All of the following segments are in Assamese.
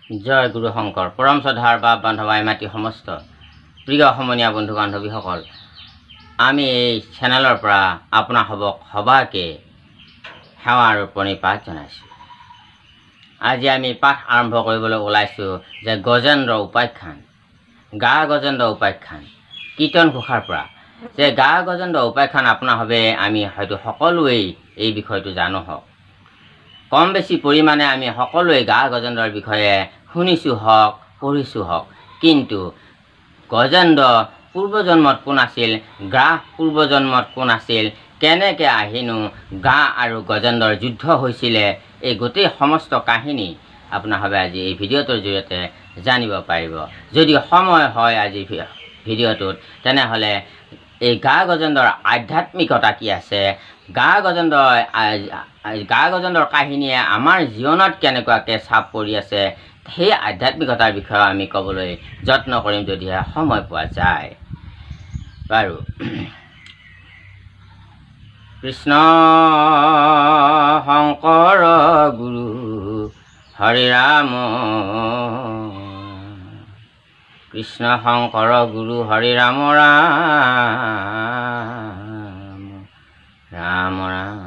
জয় গুৰু শংকৰ পৰম শ্ৰদ্ধাৰ বা বান্ধৱাই মাটি সমস্ত প্ৰিয় সমনীয়া বন্ধু বান্ধৱীসকল, আমি এই চেনেলৰ পৰা আপোনাসবক সবাকে সেৱা আৰু প্ৰণিপাত জনাইছোঁ। আজি আমি পাঠ আৰম্ভ কৰিবলৈ ওলাইছোঁ যে গজেন্দ্ৰ উপাখ্যান, গা গজেন্দ্ৰ উপাখ্যান কীৰ্তন ঘোষাৰ পৰা। যে গা গজেন্দ্ৰ উপাখ্যান আপোনাসবে আমি হয়তো সকলোৱেই এই বিষয়টো জানো হওক, কম বেছি পৰিমাণে আমি সকলোৱে গা গজেন্দ্ৰৰ বিষয়ে শুনিছোঁ হওক, পঢ়িছোঁ হওক, কিন্তু গজেন্দ্ৰ পূৰ্বজন্মত কোন আছিল, গা পূৰ্বজন্মত কোন আছিল, কেনেকৈ আহিনো গা আৰু গজেন্দ্ৰৰ যুদ্ধ হৈছিলে, এই গোটেই সমস্ত কাহিনী আপোনাসবে আজি এই ভিডিঅ'টোৰ জৰিয়তে জানিব পাৰিব। যদি সময় হয় আজি ভিডিঅ'টোত, তেনেহ'লে এই গা গজেন্দ্ৰৰ আধ্যাত্মিকতা কি আছে, গা গজেন্দ্ৰৰ কাহিনীয়ে আমাৰ জীৱনত কেনেকুৱাকৈ চাপ পৰি আছে, সেই আধ্যাত্মিকতাৰ বিষয়ে আমি ক'বলৈ যত্ন কৰিম যদিহে সময় পোৱা যায়। বাৰু, কৃষ্ণ শংকৰ গুৰু হৰি ৰাম, কৃষ্ণ শংকৰ গুৰু হৰি ৰাম ৰাম ৰাম ৰাম।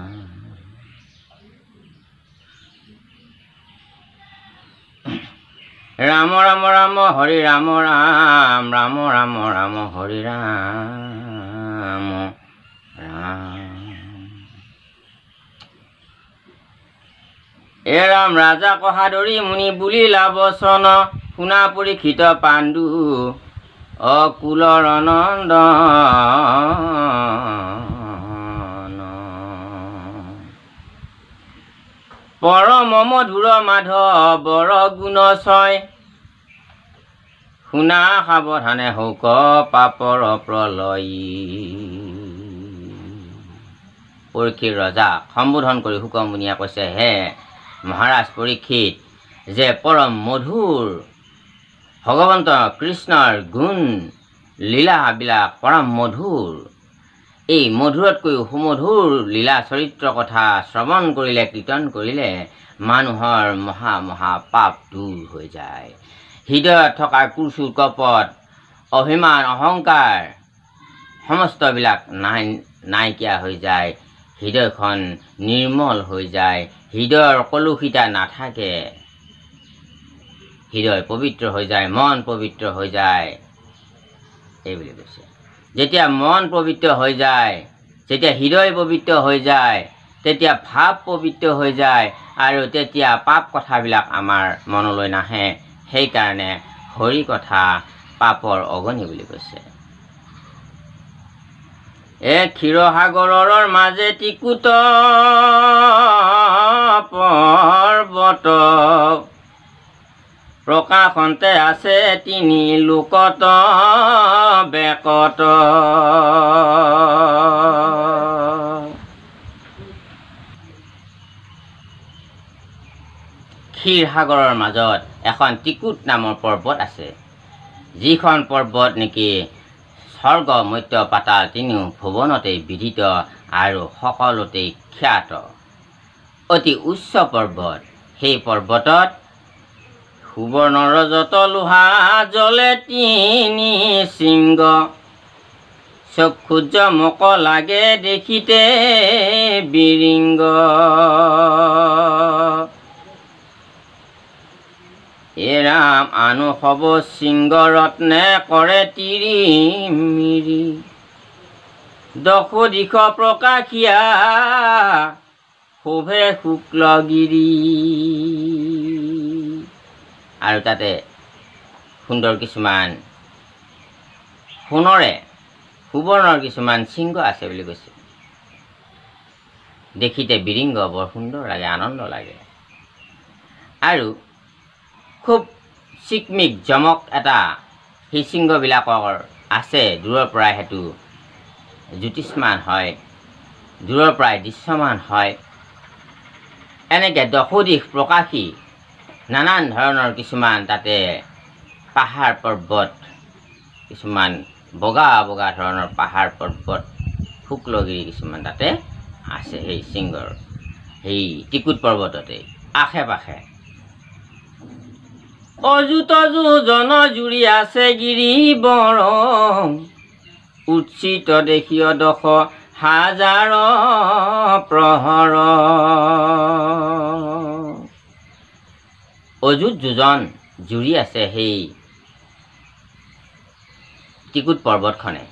ৰাম ৰাম ৰাম হৰি ৰাম ৰাম ৰাম ৰাম ৰাম হৰি ৰাম ৰাম। এ ৰাম ৰাজা কহাদৰি মুনি বুলিলা বচন, শুনা পৰীক্ষিত পাণ্ডু অকুলৰ নন্দন। পৰম মধুৰ মাধৱৰ গুণ ছয়, শুনা সাৱধানে হৌক পাপৰ প্ৰলয়ী। পৰীক্ষিত ৰজাক সম্বোধন কৰি শুকমুনিয়ে কৈছে, হে মহাৰাজ পৰীক্ষিত, যে পৰম মধুৰ ভগৱন্ত কৃষ্ণৰ গুণ লীলাবিলাক পৰম মধুৰ, এই মধুৰতকৈও সুমধুৰ লীলা চৰিত্ৰ কথা শ্ৰৱণ কৰিলে, কীৰ্তন কৰিলে মানুহৰ মহা মহা পাপ দূৰ হৈ যায়। হৃদয়ত থকা কুচুৰ কপট অভিমান অহংকাৰ সমস্তবিলাক নাইকিয়া হৈ যায়, হৃদয়খন নিৰ্মল হৈ যায়, হৃদয়ৰ কলুষিতা নাথাকে, হৃদয় পবিত্ৰ হৈ যায়, মন পবিত্ৰ হৈ যায়, এইবুলি কৈছে। যেতিয়া মন পবিত্ৰ হৈ যায়, যেতিয়া হৃদয় পবিত্ৰ হৈ যায়, তেতিয়া ভাৱ পবিত্ৰ হৈ যায়, আৰু তেতিয়া পাপ কথাবিলাক আমাৰ মনলৈ নাহে। সেইকাৰণে হৰি কথা পাপৰ অগণি বুলি কৈছে। ক্ষীৰসাগৰৰ মাজে টিকুত পৰ্বত, প্ৰকাশন্তে আছে তিনি লোকত বেকত। ক্ষীৰসাগৰৰ মাজত এখন টিকুট নামৰ পৰ্বত আছে, যিখন পৰ্বত নেকি স্বৰ্গ মৰ্ত্য পাতাল তিনিও ভুৱনতেই বিদিত আৰু সকলোতেই খ্যাত, অতি উচ্চ পৰ্বত। সেই পৰ্বতত সুবৰ্ণ ৰজত লোহা জ্বলে তিনি শৃংগ, চক্ষুত জমক লাগে দেখিতে বিৰিংগ। এ ৰাম আনু সব শৃংগ ৰত্নে কৰে তিৰিমিৰি, দশ দিশ প্ৰকাশিয়া শোভে শুক্লগিৰি। আৰু তাতে সুন্দৰ কিছুমান সোণৰে সুবৰ্ণৰ কিছুমান শৃংগ আছে বুলি কৈছে। দেখিতে বিৰিংগ, বৰ সুন্দৰ লাগে, আনন্দ লাগে। আৰু খুব চিকমিক জমক এটা সেই শৃংগবিলাকৰ আছে, দূৰৰ পৰাই সেইটো জ্যোতিষ্মান হয়, দূৰৰ পৰাই দৃশ্যমান হয়। এনেকৈ দশোদিশ প্ৰকাশী নানান ধৰণৰ কিছুমান তাতে পাহাৰ পৰ্বত, কিছুমান বগা বগা ধৰণৰ পাহাৰ পৰ্বত, শুক্লগিৰি কিছুমান তাতে আছে। সেই শৃংগৰ সেই টিকুট পৰ্বততে আশে পাশে অযু তযু জন জুৰি আছে গিৰি বৰং উচ্চিত দেখিয় দশ হাজাৰ প্ৰহৰ অযুত যোজন জুৰি আছে সেই ত্ৰিকুট পৰ্বতখনে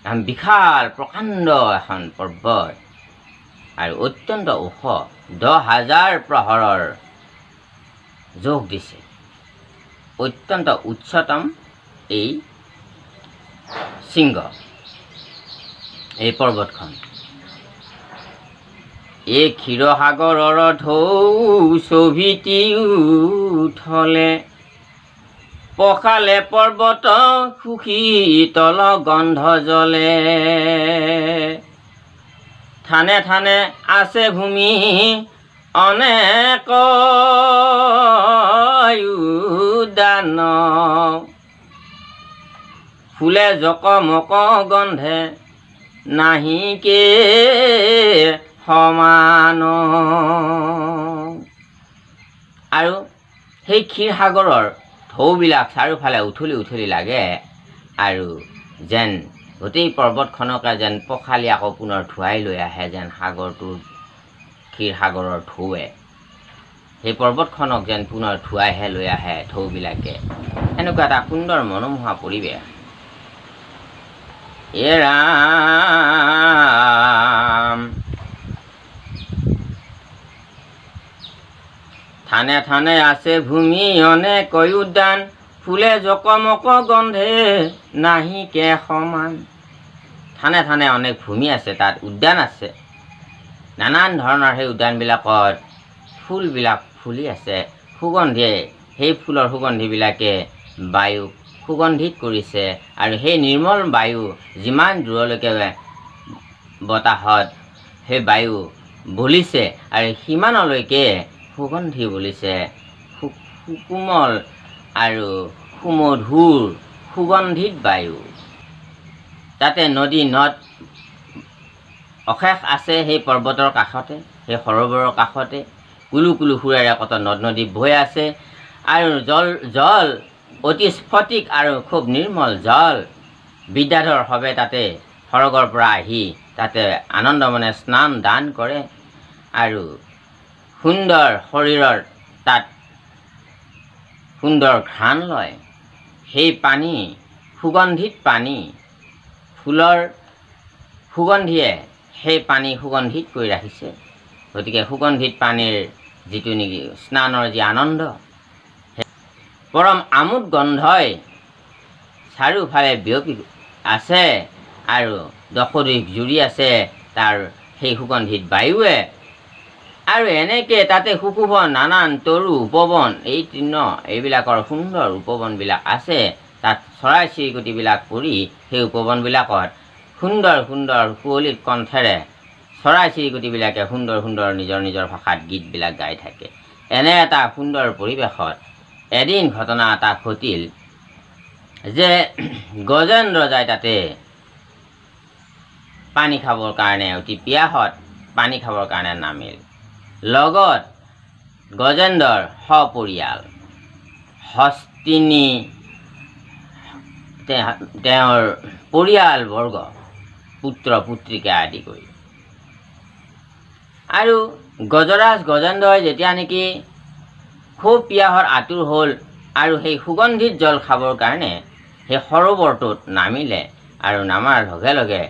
এখন বিশাল প্ৰকাণ্ড এখন পৰ্বত আৰু অত্যন্ত ওখ 10,000 প্ৰহৰৰ যোগ দিছে অত্যন্ত উচ্চতম এই শৃংগ এই পৰ্বতখন এই ক্ষীৰসাগৰৰ ঢৌ শোভিতি উঠলে পখালে পৰ্বত সুশীতল গন্ধ জ্বলে থানে থানে আছে ভূমি অনেক উদ্যান ফুলে জকমক গন্ধে নাহিকে সমান আৰু সেই ক্ষীৰসাগৰৰ ঢৌবিলাক চাৰিওফালে উঠলি উঠলি লাগে আৰু যেন গোটেই পৰ্বতখনকে যেন পখালি আকৌ পুনৰ ধুৱাই লৈ আহে যেন সাগৰটোৰ ক্ষীৰসাগৰৰ ঢৌৱে সেই পৰ্বতখনক যেন পুনৰ ধুৱাইহে লৈ আহে ঢৌবিলাকে এনেকুৱা এটা সুন্দৰ মনোমোহা পৰিৱেশ এ ৰাম থানে থানে আছে ভূমি অনেক উদ্যান ফুলে জকমক গন্ধে নাহিকে সমান থানে থানে অনেক ভূমি আছে তাত উদ্যান আছে নানান ধৰণৰ সেই উদ্যানবিলাকত ফুলবিলাক ফুলি আছে সুগন্ধিয়ে সেই ফুলৰ সুগন্ধিবিলাকে বায়ুক সুগন্ধিত কৰিছে আৰু সেই নিৰ্মল বায়ু যিমান দূৰলৈকে বতাহত সেই বায়ু বলিছে আৰু সিমানলৈকে সুগন্ধি বলিছে সুকোমল আৰু সুমধুৰ সুগন্ধিত বায়ু তাতে নদী নদ অশেষ আছে সেই পৰ্বতৰ কাষতে সেই সৰোবৰৰ কাষতে কুলু কুলু সুৰেৰে কত নদ নদী বৈ আছে আৰু জল অতি স্ফটিক আৰু খুব নিৰ্মল জল বিদ্যাধৰ হবে তাতে সৰগৰ পৰা আহি তাতে আনন্দ মনে স্নান দান কৰে আৰু সুন্দৰ শৰীৰৰ তাত সুন্দৰ ঘ্ৰাণ লয় সেই পানী সুগন্ধিত পানী ফুলৰ সুগন্ধিয়ে সেই পানী সুগন্ধিত কৰি ৰাখিছে গতিকে সুগন্ধিত পানীৰ যিটো নেকি স্নানৰ যি আনন্দ পৰম আমোদ গন্ধই চাৰিওফালে বিয়পি আছে আৰু দশদিশ জুৰি আছে তাৰ সেই সুগন্ধিত বায়ুৱে আৰু এনেকৈ তাতে সুশোভন নানান তৰু উপবন এই তৃণ এইবিলাকৰ সুন্দৰ উপবনবিলাক আছে তাত চৰাই চিৰিকটিবিলাক পৰি সেই উপবনবিলাকত সুন্দৰ সুন্দৰ কুঁৱলীত কণ্ঠেৰে চৰাই চিৰিকটিবিলাকে সুন্দৰ সুন্দৰ নিজৰ নিজৰ ভাষাত গীতবিলাক গাই থাকে এনে এটা সুন্দৰ পৰিৱেশত এদিন ঘটনা এটা ঘটিল যে গজেন্দ্ৰ যায় তাতে পানী খাবৰ কাৰণে অতি পিয়াহত পানী খাবৰ কাৰণে নামিল লগত গজেন্দ্ৰৰ সপৰিয়াল হস্তিনী তেওঁৰ পৰিয়ালবৰ্গ পুত্ৰ পুত্ৰিকা আদি কৰি আৰু গজৰাজ গজেন্দ্ৰই যেতিয়া নেকি খুব পিয়াহৰ আতুৰ হ'ল আৰু সেই সুগন্ধিত জল খাবৰ কাৰণে সেই সৰোবৰটোত নামিলে আৰু নামাৰ লগে লগে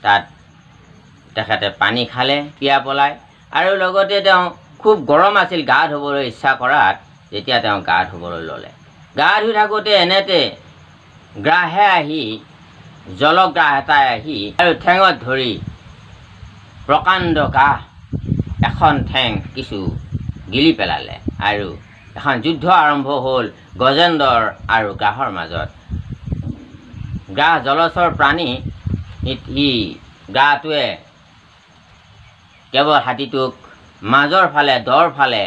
তাত তেখেতে পানী খালে পিয়া পলাই আৰু লগতে তেওঁ খুব গৰম আছিল গা ধুবলৈ ইচ্ছা কৰাত যেতিয়া তেওঁ গা ধুবলৈ ল'লে গা ধুই থাকোঁতে এনেতে গ্ৰাহে আহি জলগ্ৰাহ এটাই আহি আৰু ঠেঙত ধৰি প্ৰকাণ্ড গাহ এখন ঠেং কিছু গিলি পেলালে আৰু এখন যুদ্ধ আৰম্ভ হ'ল গজেন্দ্ৰৰ আৰু গ্ৰাহৰ মাজত গ্ৰাহ জলচৰ প্ৰাণী ই গ্ৰাহটোৱে কেৱল হাতীটোক মাজৰ ফালে দৰ ফালে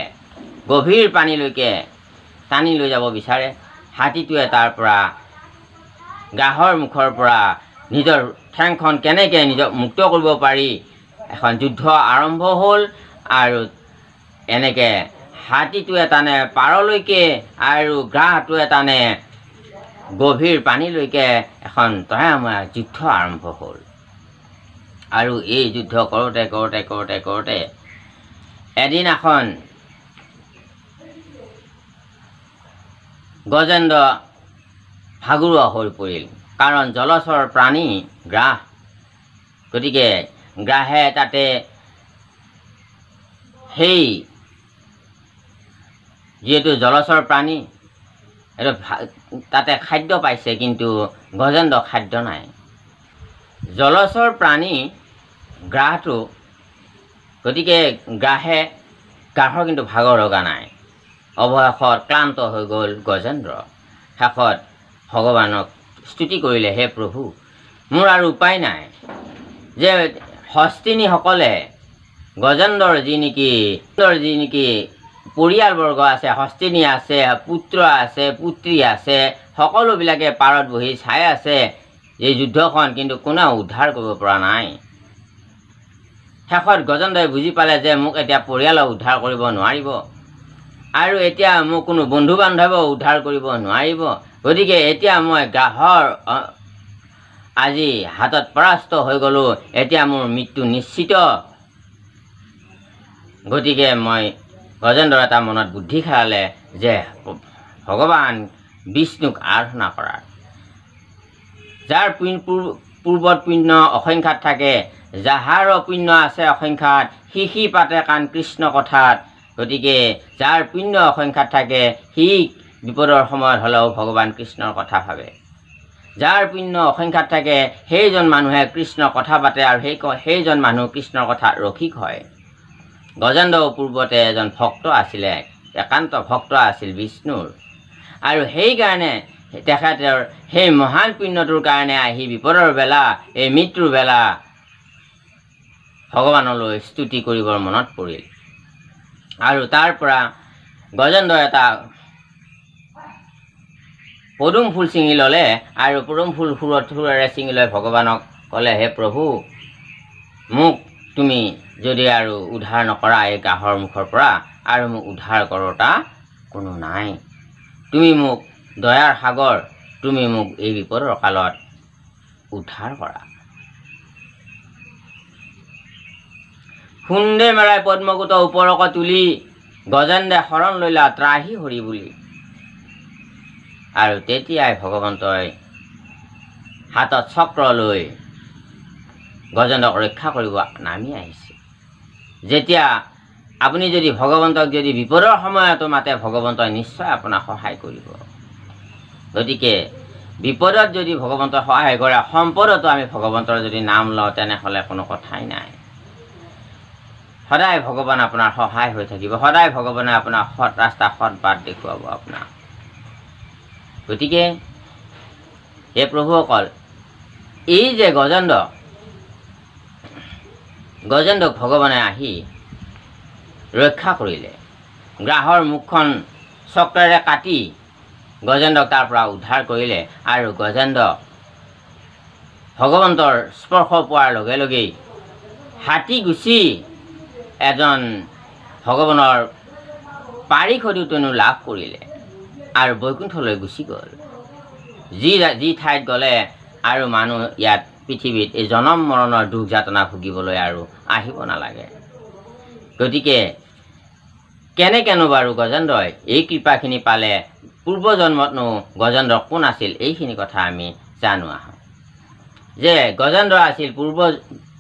গভীৰ পানীলৈকে টানি লৈ যাব বিচাৰে হাতীটোৱে তাৰ পৰা গ্ৰাহৰ মুখৰ পৰা নিজৰ ঠেংখন কেনেকৈ নিজক মুক্ত কৰিব পাৰি এখন যুদ্ধ আৰম্ভ হ'ল আৰু এনেকৈ হাতীটোৱে টানে পাৰলৈকে আৰু গ্ৰাহটোৱে টানে গভীৰ পানীলৈকে এখন তয়াময়া যুদ্ধ আৰম্ভ হ'ল। আৰু এই যুদ্ধ কৰোঁতে কৰোঁতে কৰোঁতে কৰোঁতে এদিনাখন গজেন্দ্ৰ ভাগৰুৱা হৈ পৰিল। কাৰণ জলচৰ প্ৰাণী গ্ৰাহ, গতিকে গ্ৰাহে তাতে সেই যিহেতু জলচৰ প্ৰাণী এইটো তাতে খাদ্য পাইছে, কিন্তু গজেন্দ্ৰ খাদ্য নাই। জলচৰ প্ৰাণী গ্ৰাহটো, গতিকে গ্ৰাহৰ কিন্তু ভাগৰ লগা নাই। অৱশেষত ক্লান্ত হৈ গ'ল গজেন্দ্ৰ। শেষত ভগৱানক স্তুতি কৰিলে, হে প্ৰভু, মোৰ আৰু উপায় নাই যে হস্তিনীসকলে গজেন্দ্ৰৰ যি নেকি পৰিয়ালবৰ্গ আছে, হস্তিনী আছে, পুত্ৰ আছে, পুত্ৰী আছে, সকলোবিলাকে পাৰত বহি চাই আছে এই যুদ্ধখন, কিন্তু কোনেও উদ্ধাৰ কৰিব পৰা নাই। শেষত গজেন্দ্ৰই বুজি পালে যে মোক এতিয়া পৰিয়ালক উদ্ধাৰ কৰিব নোৱাৰিব, আৰু এতিয়া মোক কোনো বন্ধু বান্ধৱেও উদ্ধাৰ কৰিব নোৱাৰিব। গতিকে এতিয়া মই গ্ৰাহৰ আজি হাতত পৰাস্ত হৈ গ'লোঁ, এতিয়া মোৰ মৃত্যু নিশ্চিত। গতিকে গজেন্দ্ৰৰ এটা মনত বুদ্ধি খেলালে যে ভগৱান বিষ্ণুক আৰাধনা কৰাৰ, যাৰ পূৰ্বত পুণ্য অসংখ্যাত থাকে, যাহাৰো পুণ্য আছে অসংখ্যাত, সি পাতে কাণ কৃষ্ণ কথাত। গতিকে যাৰ পুণ্য অসংখ্যাত থাকে সি বিপদৰ সময়ত হ'লেও ভগৱান কৃষ্ণৰ কথা ভাবে। যাৰ পুণ্য অসংখ্যাত থাকে সেইজন মানুহে কৃষ্ণৰ কথা পাতে, আৰু সেইজন মানুহ কৃষ্ণৰ কথাত ৰসিক হয়। গজেন্দ্ৰ পূৰ্বতে এজন ভক্ত আছিলে, একান্ত ভক্ত আছিল বিষ্ণুৰ, আৰু সেইকাৰণে তেখেতৰ সেই মহান পুণ্যটোৰ কাৰণে আহি বিপদৰ বেলা, এই মৃত্যুৰ বেলা ভগৱানলৈ স্তুতি কৰিবৰ মনত পৰিল। আৰু তাৰ পৰা গজেন্দ্ৰ এটা পদুম ফুল ছিঙি ল'লে, আৰু পদুম ফুল সুৰেৰে ছিঙি লৈ ভগৱানক ক'লে, হে প্ৰভু, মোক তুমি যদি আৰু উদ্ধাৰ নকৰা এই গ্ৰাহৰ মুখৰ পৰা, আৰু মোক উদ্ধাৰ কৰোঁতা কোনো নাই। তুমি মোক দয়াৰ সাগৰ, তুমি মোক এই বিপদৰ কালত উদ্ধাৰ কৰা। সুন্দে মেৰাই পদ্মগুত ওপৰক তুলি, গজেন্দ্ৰে শৰণ লৈলা ত্ৰাহি হৰি বুলি। আৰু তেতিয়াই ভগৱন্তই হাতত চক্ৰ লৈ গজেন্দ্ৰক ৰক্ষা কৰিব নামি আহিছে। যেতিয়া আপুনি যদি ভগৱন্তক যদি বিপদৰ সময়তো মাতে, ভগৱন্তই নিশ্চয় আপোনাক সহায় কৰিব। গতিকে বিপদত যদি ভগৱন্তই সহায় কৰে, সম্পদতো আমি ভগৱন্তৰ যদি নাম লওঁ, তেনেহ'লে কোনো কথাই নাই। সদায় ভগৱান আপোনাৰ সহায় হৈ থাকিব, সদায় ভগৱানে আপোনাক সৎ ৰাস্তা, সৎ বাট দেখুৱাব আপোনাক। গতিকে হে প্ৰভুসকল, এই যে গজেন্দ্ৰক ভগৱানে আহি ৰক্ষা কৰিলে, গ্ৰাহৰ মুখখন চক্ৰেৰে কাটি গজেন্দ্ৰক তাৰ পৰা উদ্ধাৰ কৰিলে, আৰু গজেন্দ্ৰ ভগৱন্তৰ স্পৰ্শ পোৱাৰ লগে লগেই হাতী গুচি এজন ভগৱানৰ পাৰিষদোতনো লাভ কৰিলে, আৰু বৈকুণ্ঠলৈ গুচি গ'ল। যি ঠাইত গ'লে আৰু মানুহ ইয়াত পৃথিৱীত এই জনম মৰণৰ দুখ যাতনা ভুগিবলৈ আৰু আহিব নালাগে। গতিকে কেনেকেনো বাৰু গজেন্দ্ৰই এই কৃপাখিনি পালে, পূৰ্বজন্মতনো গজেন্দ্ৰ কোন আছিল, এইখিনি কথা আমি জানো আহোঁ। যে গজেন্দ্ৰ আছিল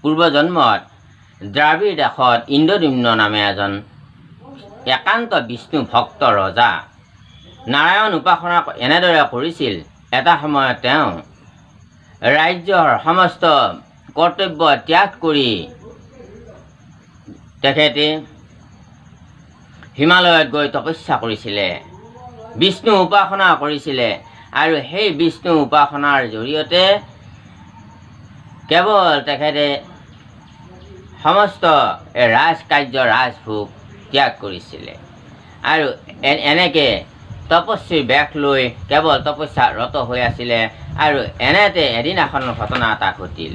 পূৰ্বজন্মত দ্ৰাবিড় দেশত ইন্দ্ৰদ্যুম্ন নামে এজন একান্ত বিষ্ণু ভক্ত ৰজা। নাৰায়ণ উপাসনা এনেদৰে কৰিছিল, এটা সময়ত তেওঁ ৰাজ্যৰ সমস্ত কৰ্তব্য ত্যাগ কৰি তেখেতে হিমালয়ত গৈ তপস্যা কৰিছিলে, বিষ্ণু উপাসনা কৰিছিলে, আৰু সেই বিষ্ণু উপাসনাৰ জৰিয়তে কেৱল তেখেতে সমস্ত ৰাজকাৰ্য ৰাজভোগ ত্যাগ কৰিছিলে, আৰু এনেকৈ তপস্বী বেশ লৈ কেৱল তপস্যাৰত হৈ আছিলে। আৰু এনেতে এদিনাখন ঘটনা এটা ঘটিল।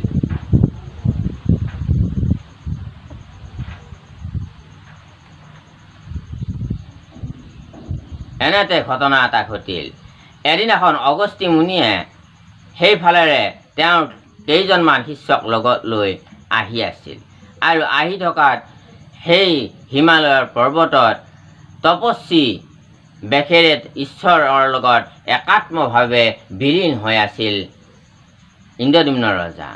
এনেতে ঘটনা এটা ঘটিল। এদিনাখন অগস্ত্যী মুনিয়ে সেইফালেৰে তেওঁৰ কেইজনমান শিষ্যক লগত লৈ আহি আছিল আৰু আহি থকাত সেই হিমালয়ৰ পৰ্বতত তপস্বী বেশেৰে ঈশ্বৰৰ লগত একাত্মভাৱে বিলীন হৈ আছিল ইন্দ্ৰদ্যুম্ন ৰজা।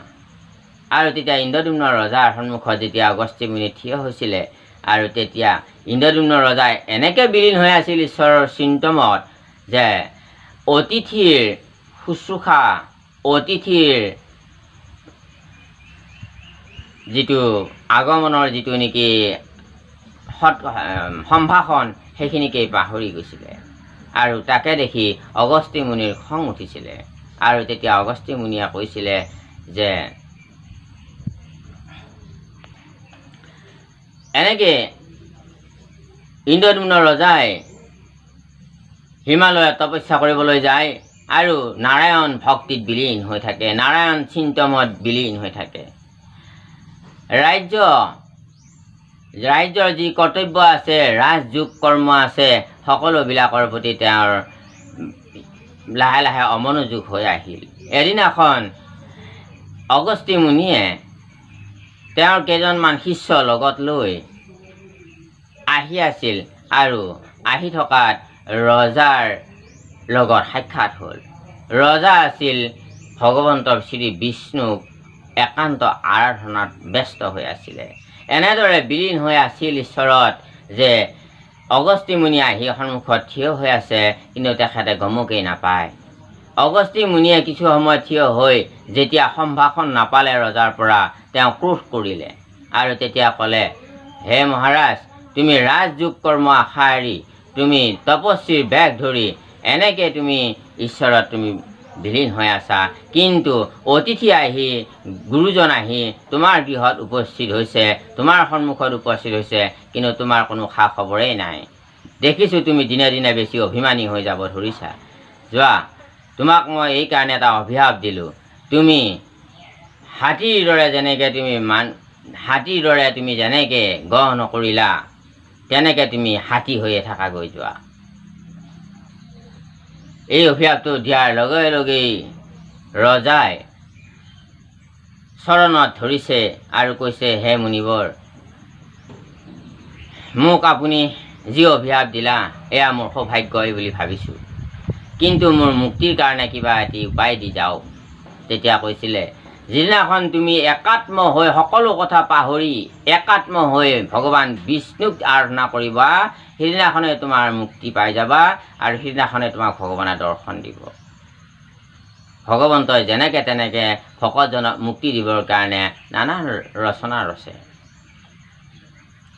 আৰু তেতিয়া ইন্দ্ৰদ্যুম্ন ৰজাৰ সন্মুখত যেতিয়া অগস্ত্যী মুনি থিয় হৈছিলে আৰু তেতিয়া ইন্দ্ৰদ্যুম্ন ৰজাই এনেকৈ বিলীন হৈ আছিল ঈশ্বৰৰ চিন্তমত যে অতিথিৰ শুশ্ৰূষা, অতিথিৰ যিটো আগমনৰ যিটো নেকি সম্ভাষণ সেইখিনিকেই পাহৰি গৈছিলে। আৰু তাকে দেখি অগস্ত্যী মুনিৰ খং উঠিছিলে। আৰু তেতিয়া অগস্ত্যী মুনিয়ে কৈছিলে যে এনেকৈ ইন্দ্ৰদ্যুম্ন ৰজাই হিমালয়ত তপস্যা কৰিবলৈ যায় আৰু নাৰায়ণ ভক্তিত বিলীন হৈ থাকে, নাৰায়ণ চিন্তমত বিলীন হৈ থাকে। ৰাজ্যৰ যি কৰ্তব্য আছে, ৰাজযোগ কৰ্ম আছে, সকলোবিলাকৰ প্ৰতি তেওঁৰ লাহে লাহে অমনোযোগ হৈ আহিল। এদিনাখন অগস্ত্যী মুনিয়ে তেওঁৰ কেইজনমান শিষ্য লগত লৈ আহি আছিল আৰু আহি থকাত ৰজাৰ লগত সাক্ষাৎ হ'ল। ৰজা আছিল ভগৱন্তৰ শ্ৰী বিষ্ণুক একান্ত আৰাধনাত ব্যস্ত হৈ আছিলে। এনেদৰে বিলীন হৈ আছিল ঈশ্বৰত যে অগস্ত্যী মুনি আহি সন্মুখত থিয় হৈ আছে, কিন্তু তেখেতে গমকেই নাপায়। অগস্ত্যী মুনিয়ে কিছু সময় থিয় হৈ যেতিয়া সম্ভাষণ নাপালে ৰজাৰ পৰা, তেওঁ ক্ৰোধ কৰিলে আৰু তেতিয়া ক'লে, হে মহাৰাজ, তুমি ৰাজযোগ কৰ্ম আশা এৰি তুমি তপস্বীৰ বেশ ধৰি এনেকৈ তুমি ঈশ্বৰত তুমি বিলীন হৈ আছা, কিন্তু অতিথি আহি, গুৰুজন আহি তোমাৰ গৃহত উপস্থিত হৈছে, তোমাৰ সন্মুখত উপস্থিত হৈছে, কিন্তু তোমাৰ কোনো খা খবৰেই নাই। দেখিছোঁ তুমি দিনে দিনে বেছি অভিমানী হৈ যাব ধৰিছা। যোৱা, তোমাক মই এইকাৰণে এটা অভিশাপ দিলোঁ, তুমি হাতীৰ দৰে তুমি যেনেকৈ গঢ় নকৰিলা, তেনেকৈ তুমি হাতী হৈয়ে থাকাগৈ যোৱা। এই অভিশাপটো দিয়াৰ লগে লগেই ৰজাই চৰণত ধৰিছে আৰু কৈছে, হে মুনিবৰ, মোক আপুনি যি অভিশাপ দিলা এয়া মোৰ সৌভাগ্যই বুলি ভাবিছোঁ, কিন্তু মোৰ মুক্তিৰ কাৰণে কিবা এটি উপায় দি যাওক। তেতিয়া কৈছিলে, যিদিনাখন তুমি একাত্ম হৈ সকলো কথা পাহৰি একাত্ম হৈ ভগৱান বিষ্ণুক আৰাধনা কৰিবা, সেইদিনাখনে তোমাৰ মুক্তি পাই যাবা আৰু সেইদিনাখনে তোমাক ভগৱানে দৰ্শন দিব। ভগৱন্তই যেনেকৈ তেনেকৈ ভকতজনক মুক্তি দিবৰ কাৰণে নানা ৰচনা ৰচে।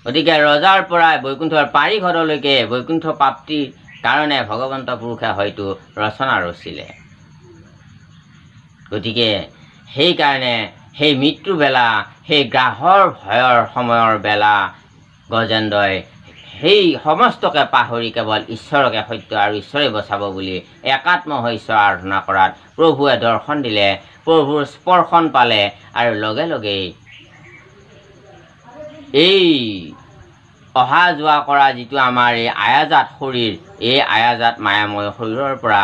গতিকে ৰজাৰ পৰা বৈকুণ্ঠৰ পাৰিঘৰলৈকে বৈকুণ্ঠ প্ৰাপ্তিৰ কাৰণে ভগৱন্ত পুৰুষে হয়তো ৰচনা ৰচিলে। গতিকে সেইকাৰণে সেই মৃত্যুবেলা, সেই গ্ৰাহৰ ভয়ৰ সময়ৰ বেলা গজেন্দ্ৰই সেই সমস্তকে পাহৰি কেৱল ঈশ্বৰকে সত্য আৰু ঈশ্বৰে বচাব বুলি একাত্ম হৈ ঈশ্বৰ আৰাধনা কৰাত প্ৰভুৱে দৰ্শন দিলে, প্ৰভুৰ স্পৰ্শন পালে আৰু লগে লগেই এই অহা যোৱা কৰা যিটো আমাৰ এই আয়াজাত শৰীৰ, এই আয়াজাত মায়াময় শৰীৰৰ পৰা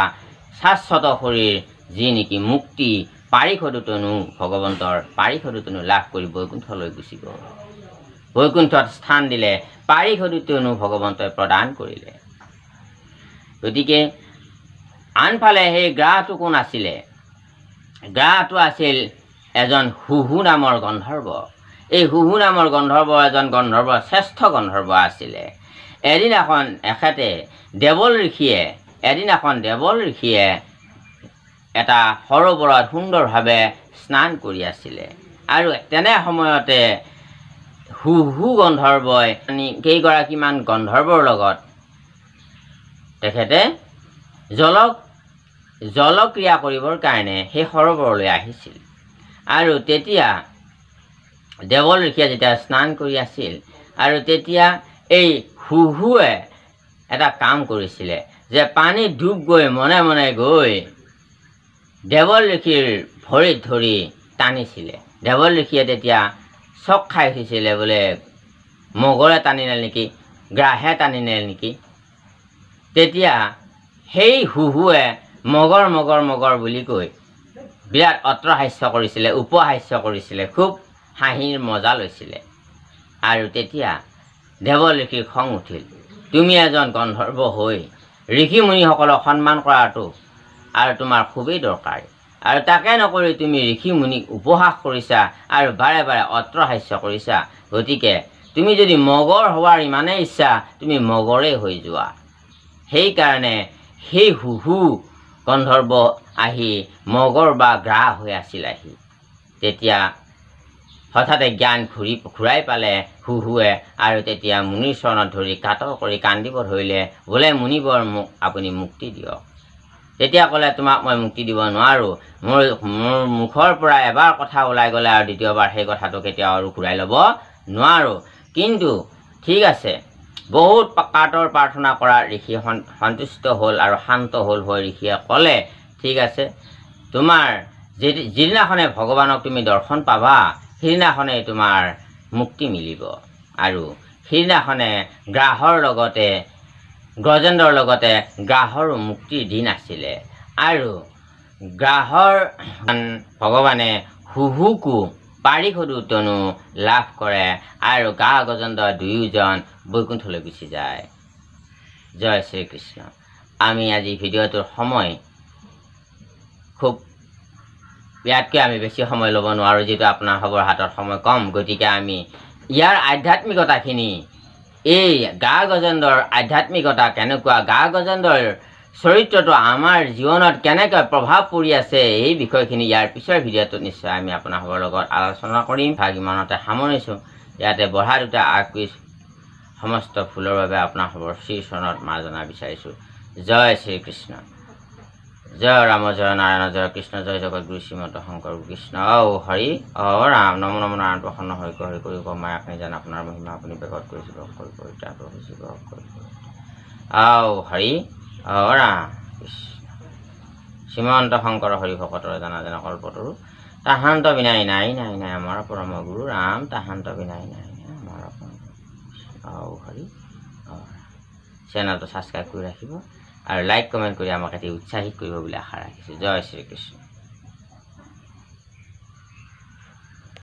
শাশ্বত শৰীৰ যি নেকি মুক্তি পাৰিষদতনো ভগৱন্তৰ পাৰিষদতনো লাভ কৰি বৈকুণ্ঠলৈ গুচি গ'ল। বৈকুণ্ঠত স্থান দিলে, পাৰিষদতনো ভগৱন্তই প্ৰদান কৰিলে। গতিকে আনফালে সেই গ্ৰাহটো কোন আছিলে? গ্ৰাহটো আছিল এজন হুহু নামৰ গন্ধৰ্ব। এই হুহু নামৰ গন্ধৰ্ব এজন গন্ধৰ্ব, শ্ৰেষ্ঠ গন্ধৰ্ব আছিলে। এদিনাখন দেৱল ঋষিয়ে এটা সৰোবৰত সুন্দৰভাৱে স্নান কৰি আছিলে আৰু তেনে সময়তে হুহু গন্ধৰ্বই কেইগৰাকীমান গন্ধৰ্বৰ লগত তেখেতে জলক্ৰিয়া কৰিবৰ কাৰণে সেই সৰোবৰলৈ আহিছিল। আৰু তেতিয়া দেৱল ঋষিয়ে যেতিয়া স্নান কৰি আছিল আৰু তেতিয়া এই হুহুৱে এটা কাম কৰিছিলে যে পানীত ডুব গৈ মনে মনে গৈ দেৱল ঋষিৰ ভৰিত ধৰি টানিছিলে। দেৱল ঋষিয়ে তেতিয়া চক খাই উঠিছিলে, বোলে মগৰে টানি নিলে নেকি, গ্ৰাহে টানি নিলে নেকি। তেতিয়া সেই হুহুৱে মগৰ মগৰ মগৰ বুলি কৈ বিৰাট অট্ৰহাস্য কৰিছিলে, উপহাস্য কৰিছিলে, খুব হাঁহিৰ মজা লৈছিলে। আৰু তেতিয়া দেৱঋষিৰ খং উঠিল, তুমি এজন গন্ধৰ্ব হৈ ঋষি মুনিসকলক সন্মান কৰাটো আৰু তোমাৰ খুবেই দৰকাৰ, আৰু তাকে নকৰি তুমি ঋষি মুনিক উপহাস কৰিছা আৰু বাৰে বাৰে অট্ৰহাস্য কৰিছা। গতিকে তুমি যদি মগৰ হোৱাৰ ইমানেই ইচ্ছা, তুমি মগৰেই হৈ যোৱা। সেইকাৰণে সেই হুহু গন্ধৰ্ব আহি মগৰ বা গ্ৰাহ হৈ আছিল আহি। তেতিয়া হঠাতে জ্ঞান ঘূৰাই পালে হুহুৱে, আৰু তেতিয়া মুনিৰ চৰণত ধৰি কাতৰ কৰি কান্দিব ধৰিলে, বোলে মুনিবৰ মোক আপুনি মুক্তি দিয়ক। তেতিয়া ক'লে, তোমাক মই মুক্তি দিব নোৱাৰোঁ। মোৰ মুখৰ পৰা এবাৰ কথা ওলাই গ'লে আৰু দ্বিতীয়বাৰ সেই কথাটো কেতিয়াও আৰু ঘূৰাই ল'ব নোৱাৰোঁ। কিন্তু ঠিক আছে, বহুত কাতৰ প্ৰাৰ্থনা কৰা ঋষি সন্তুষ্ট হ'ল আৰু শান্ত হ'ল হৈ ঋষিয়ে ক'লে, ঠিক আছে, তোমাৰ যিদিনাখনে ভগৱানক তুমি দৰ্শন পাবা, সেইদিনাখনেই তোমাৰ মুক্তি মিলিব। আৰু সেইদিনাখনে গজেন্দ্ৰৰ লগতে গ্ৰাহৰো মুক্তিৰ দিন আছিলে। আৰু গ্ৰাহৰ ভগৱানে হুহুকো পাৰিষদো লাভ কৰে, আৰু গজেন্দ্ৰ দুয়োজন বৈকুণ্ঠলৈ গুচি যায়। জয় শ্ৰীকৃষ্ণ। আমি আজি ভিডিঅ'টোৰ সময় খুব ইয়াতকৈ আমি বেছি সময় ল'ব নোৱাৰোঁ, যিহেতু আপোনাৰ সবৰ হাতত সময় কম। গতিকে আমি ইয়াৰ আধ্যাত্মিকতাখিনি, এই গজেন্দ্ৰৰ আধ্যাত্মিকতা কেনেকুৱা, গজেন্দ্ৰৰ চৰিত্ৰটো আমাৰ জীৱনত কেনেকৈ প্ৰভাৱ পৰি আছে, এই বিষয়খিনি ইয়াৰ পিছৰ ভিডিঅ'টোত নিশ্চয় আমি আপোনালোকৰ লগত আলোচনা কৰিম। ভাগ ইমানতে সামৰিছোঁ। ইয়াতে বঢ়া দুটা আগপিছ সমস্ত ভুলৰ বাবে আপোনালোকৰ শ্ৰীচৰণত মাৰ্জনা বিচাৰিছোঁ। জয় শ্ৰীকৃষ্ণ। জয় ৰাম, জয় নাৰায়ণ, জয় কৃষ্ণ, জয় জগত গুৰু শ্ৰীমন্ত শংকৰ কৃষ্ণ। হৰি ৰাম, নম নম নাৰায়ণ প্ৰসন্ন হৰি হৰি কৰি মায়া আপুনি জান আপোনাৰ মহিমা আপুনি বেগত কৰিছিল কৰি হৰি ৰাম কৃষ্ণ। শ্ৰীমন্ত শংকৰ হৰি ভকতৰ জানা জানা কল্পতৰু, তাহান্ত বিনাই নাই নাই নাই আমাৰ পৰম গুৰু ৰাম, তাহান্ত বিনাই নাই নাই আমাৰ হৰি। চেনেলটো ছাবস্ক্ৰাইব কৰি ৰাখিব আৰু লাইক কমেণ্ট কৰি আমাক এটি উৎসাহিত কৰিব বুলি আশা ৰাখিছোঁ। জয় শ্ৰীকৃষ্ণ।